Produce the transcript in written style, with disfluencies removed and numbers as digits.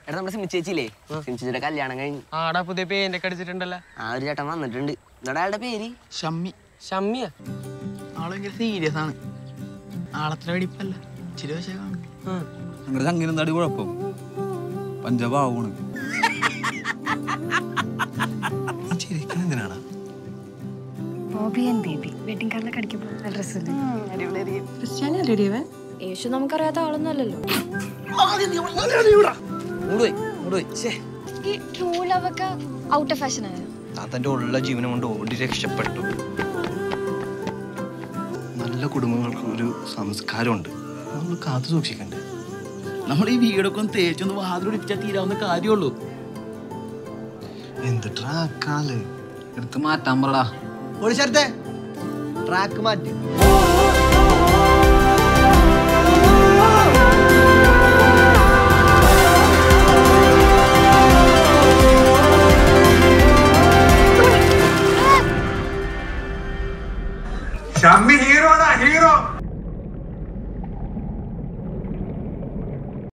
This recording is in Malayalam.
എടാ നമ്മുടെ സിമിച്ചേച്ചില്ലേ സിമിച്ചേച്ചിയുടെ കല്യാണം കഴിഞ്ഞു. ആടാ പുതിയ പേരൊക്കെ അടിച്ചിട്ടുണ്ടല്ലോ. ആ ഒരു ചേട്ടൻ വന്നിട്ടുണ്ട്. എന്താടാ അയാളുടെ പേര്? ഷമ്മി. ഷമ്മിയാ? ആള് ഭയങ്കര സീരിയസ് ആണ്. ആളത്ര വെടിപ്പല്ല, ഇച്ചിരി വശമാണ്. നിങ്ങളുടെ ചങ്ങനെ എന്താടി കുഴപ്പം? പഞ്ചാബാവൂണ് എന്തിനാടാ? യേശു നമുക്കറിയാത്ത ആളൊന്നുമല്ലല്ലോ. ഈ ട്രൂ ലവ് ഒക്കെ ഔട്ട് ഓഫ് ഫാഷൻ ആയോ? തന്റെ ഉള്ള ജീവനം കൊണ്ട് ഓടി രക്ഷപ്പെട്ടു. നല്ല കുടുംബങ്ങൾക്ക് ഒരു സംസ്കാരമുണ്ട്, നമ്മൾ കാത്തു സൂക്ഷിക്കണ്ടേ? നമ്മൾ ഈ വീടൊക്കെ ഒന്ന് തേച്ചൊന്ന് വാതിലൊടിച്ചാൽ തീരാവുന്ന കാര്യമുള്ളൂ. എന്ത് ട്രാക്കാല് എടുത്ത് മാറ്റാൻ പറടാ. ഒരു സ്ഥലത്തെ ട്രാക്ക് മാറ്റി. ഷമ്മി ഹീറോടാ, ഹീറോ.